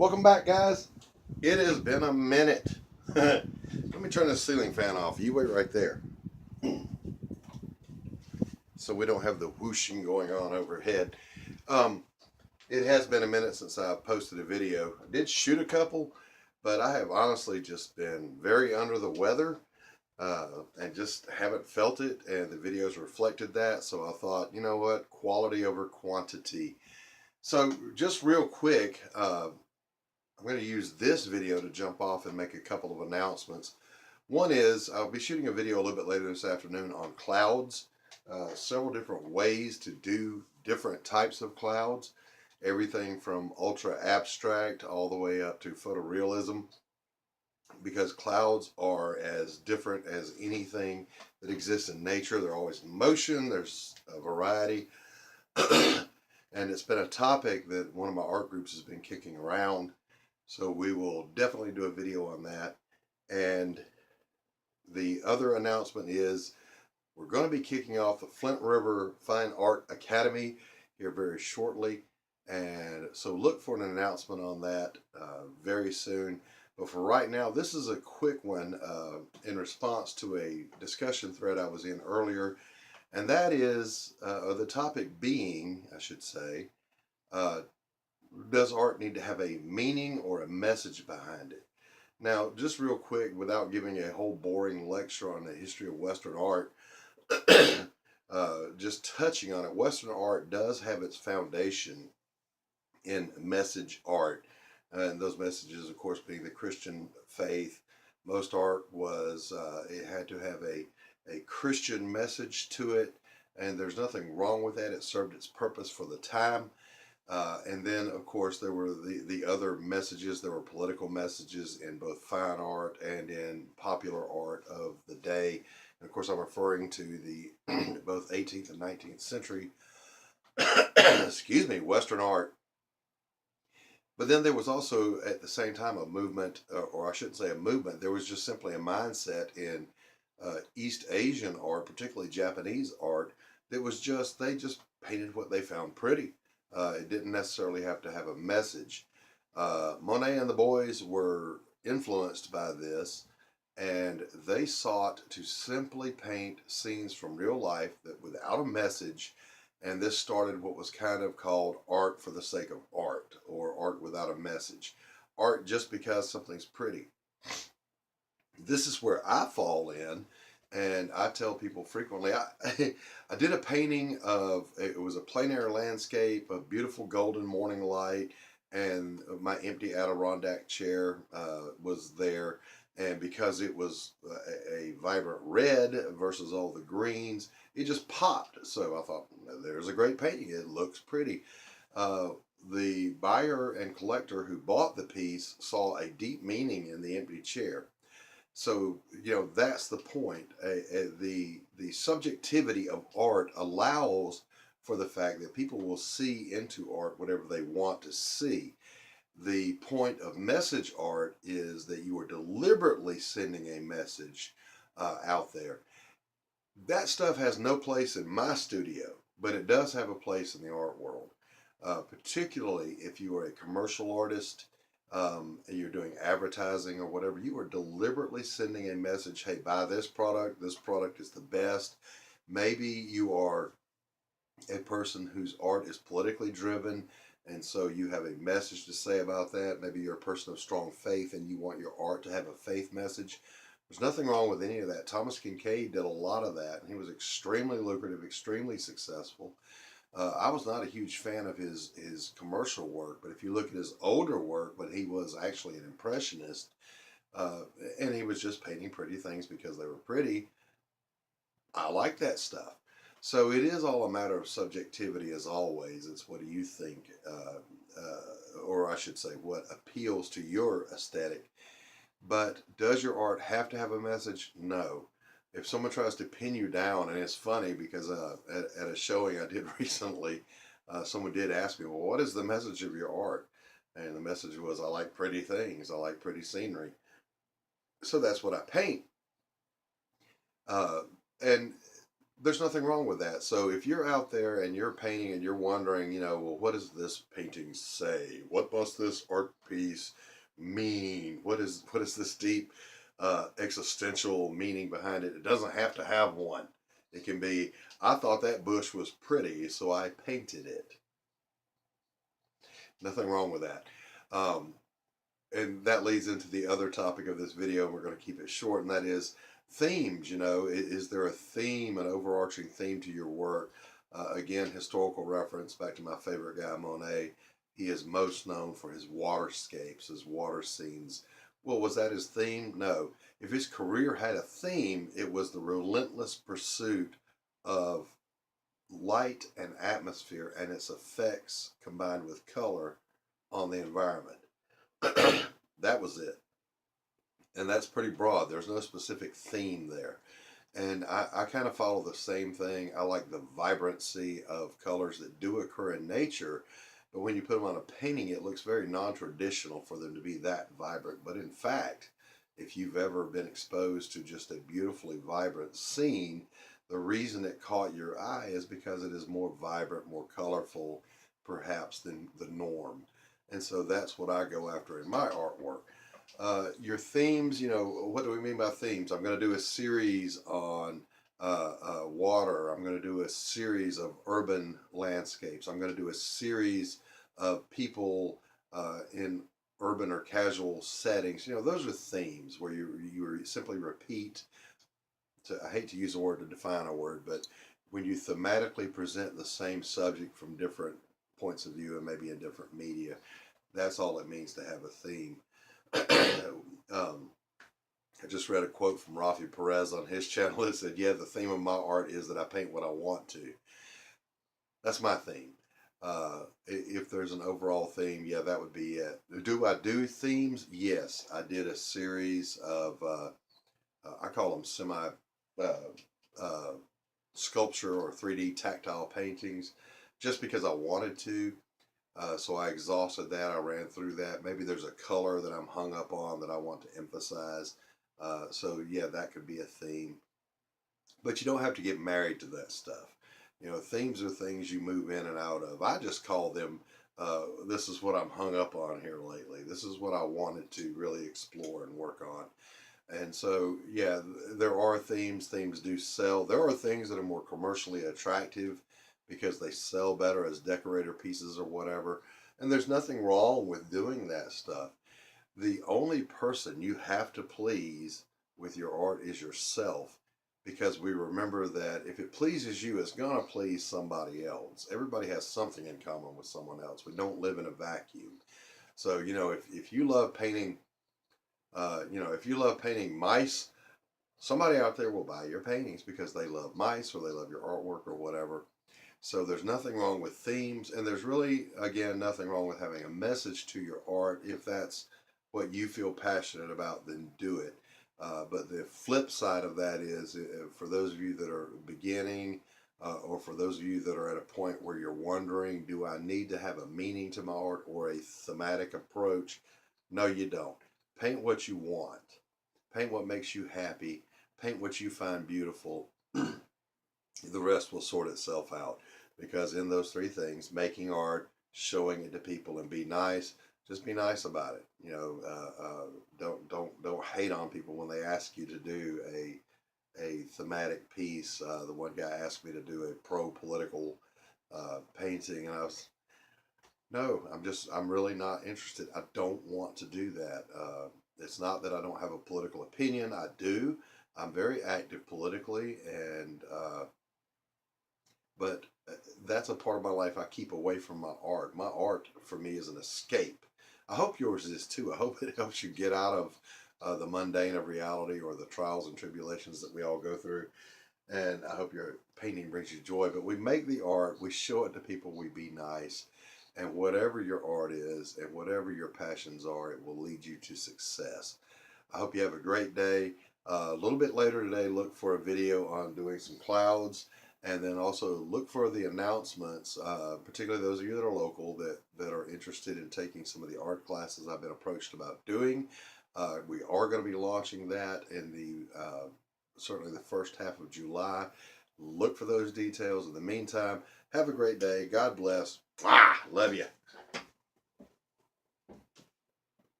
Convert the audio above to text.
Welcome back, guys. It has been a minute. Let me turn this ceiling fan off. You wait right there so we don't have the whooshing going on overhead. Um, it has been a minute since I posted a video. I did shoot a couple, but I have honestly just been very under the weather and just haven't felt it, and the videos reflected that. So I thought, you know what, quality over quantity. So just real quick, I'm going to use this video to jump off and make a couple of announcements. One is I'll be shooting a video a little bit later this afternoon on clouds, several different ways to do different types of clouds, everything from ultra abstract all the way up to photorealism, because clouds are as different as anything that exists in nature. They're always in motion, there's a variety. And it's been a topic that one of my art groups has been kicking around. So we will definitely do a video on that. And the other announcement is we're going to be kicking off the Flint River Fine Art Academy here very shortly. And so look for an announcement on that very soon. But for right now, this is a quick one in response to a discussion thread I was in earlier. And that is, the topic being, I should say, does art need to have a meaning or a message behind it? Now, just real quick, without giving a whole boring lecture on the history of Western art, just touching on it, Western art does have its foundation in message art. And those messages, of course, being the Christian faith. Most art was, it had to have a Christian message to it. And there's nothing wrong with that. It served its purpose for the time. And then, of course, there were the other messages. There were political messages in both fine art and in popular art of the day. And of course, I'm referring to the both 18th and 19th century, excuse me, Western art. But then there was also, at the same time, a movement, or I shouldn't say a movement, there was just simply a mindset in East Asian art, particularly Japanese art, that was just, they just painted what they found pretty. It didn't necessarily have to have a message. Monet and the boys were influenced by this, and they sought to simply paint scenes from real life that without a message, and this started what was kind of called art for the sake of art, or art without a message. Art just because something's pretty. This is where I fall in. And I tell people frequently, I did a painting of, it was a plein air landscape, a beautiful golden morning light, and my empty Adirondack chair was there. And because it was a vibrant red versus all the greens, it just popped. So I thought, there's a great painting. It looks pretty. The buyer and collector who bought the piece saw a deep meaning in the empty chair. So, you know, that's the point. The subjectivity of art allows for the fact that people will see into art whatever they want to see. The point of message art is that you are deliberately sending a message out there. That stuff has no place in my studio, but it does have a place in the art world, particularly if you are a commercial artist. You're doing advertising or whatever, you are deliberately sending a message, hey, buy this product is the best. Maybe you are a person whose art is politically driven, and so you have a message to say about that. Maybe you're a person of strong faith and you want your art to have a faith message. There's nothing wrong with any of that. Thomas Kincaid did a lot of that, and he was extremely lucrative, extremely successful. I was not a huge fan of his commercial work, but if you look at his older work, but he was actually an impressionist, and he was just painting pretty things because they were pretty. I like that stuff. So it is all a matter of subjectivity, as always. It's what do you think, or I should say, what appeals to your aesthetic. But does your art have to have a message? No. If someone tries to pin you down, and it's funny because at a showing I did recently, someone did ask me, well, what is the message of your art? And the message was, I like pretty things. I like pretty scenery. So that's what I paint. And there's nothing wrong with that. So if you're out there and you're painting and you're wondering, well, what does this painting say? What must this art piece mean? What is this deep existential meaning behind it? It doesn't have to have one. It can be, I thought that bush was pretty, so I painted it. Nothing wrong with that. Um, and that leads into the other topic of this video, and we're going to keep it short, and that is themes. Is there a theme, an overarching theme to your work? Again, historical reference back to my favorite guy, Monet. He is most known for his waterscapes, his water scenes. Well, was that his theme? No. If his career had a theme, it was the relentless pursuit of light and atmosphere and its effects combined with color on the environment. That was it. And that's pretty broad. There's no specific theme there. And I kind of follow the same thing. I like the vibrancy of colors that do occur in nature, but when you put them on a painting, it looks very non-traditional for them to be that vibrant. But in fact, if you've ever been exposed to just a beautifully vibrant scene, the reason it caught your eye is because it is more vibrant, more colorful, perhaps, than the norm. And so that's what I go after in my artwork. Your themes, what do we mean by themes? I'm going to do a series on water. I'm going to do a series of urban landscapes. I'm going to do a series of people in urban or casual settings. Those are themes where you simply repeat. I hate to use a word to define a word, but when you thematically present the same subject from different points of view and maybe in different media, that's all it means to have a theme. I just read a quote from Rafi Perez on his channel. It said, "Yeah, the theme of my art is that I paint what I want to." That's my theme. If there's an overall theme, yeah, that would be it. Do I do themes? Yes, I did a series of, I call them semi uh, sculpture or 3D tactile paintings, just because I wanted to. So I exhausted that. I ran through that. Maybe there's a color that I'm hung up on that I want to emphasize. So yeah, that could be a theme. But you don't have to get married to that stuff. Themes are things you move in and out of. I just call them, this is what I'm hung up on here lately. This is what I wanted to really explore and work on. And so, yeah, there are themes. Themes do sell. There are things that are more commercially attractive because they sell better as decorator pieces or whatever. And there's nothing wrong with doing that stuff. The only person you have to please with your art is yourself, because we remember that if it pleases you, it's going to please somebody else. Everybody has something in common with someone else. We don't live in a vacuum. So, if you love painting, if you love painting mice, somebody out there will buy your paintings because they love mice or they love your artwork or whatever. So there's nothing wrong with themes, and there's really, again, nothing wrong with having a message to your art. If that's what you feel passionate about, then do it. But the flip side of that is, for those of you that are beginning, or for those of you that are at a point where you're wondering, do I need to have a meaning to my art or a thematic approach? No, you don't. Paint what you want. Paint what makes you happy. Paint what you find beautiful. The rest will sort itself out, because in those three things, making art, showing it to people, and be nice, just be nice about it. Don't hate on people when they ask you to do a thematic piece. The one guy asked me to do a pro-political painting, and I was, no, I'm really not interested. I don't want to do that. It's not that I don't have a political opinion. I do. I'm very active politically, and but that's a part of my life I keep away from my art. My art, for me, is an escape. I hope yours is too. I hope it helps you get out of the mundane of reality, or the trials and tribulations that we all go through. And I hope your painting brings you joy. But we make the art, we show it to people, we be nice. And whatever your art is and whatever your passions are, it will lead you to success. I hope you have a great day. A little bit later today, look for a video on doing some clouds. And then also look for the announcements, particularly those of you that are local that are interested in taking some of the art classes I've been approached about doing. We are going to be launching that in the certainly the first half of July. Look for those details. In the meantime, have a great day. God bless. Love you.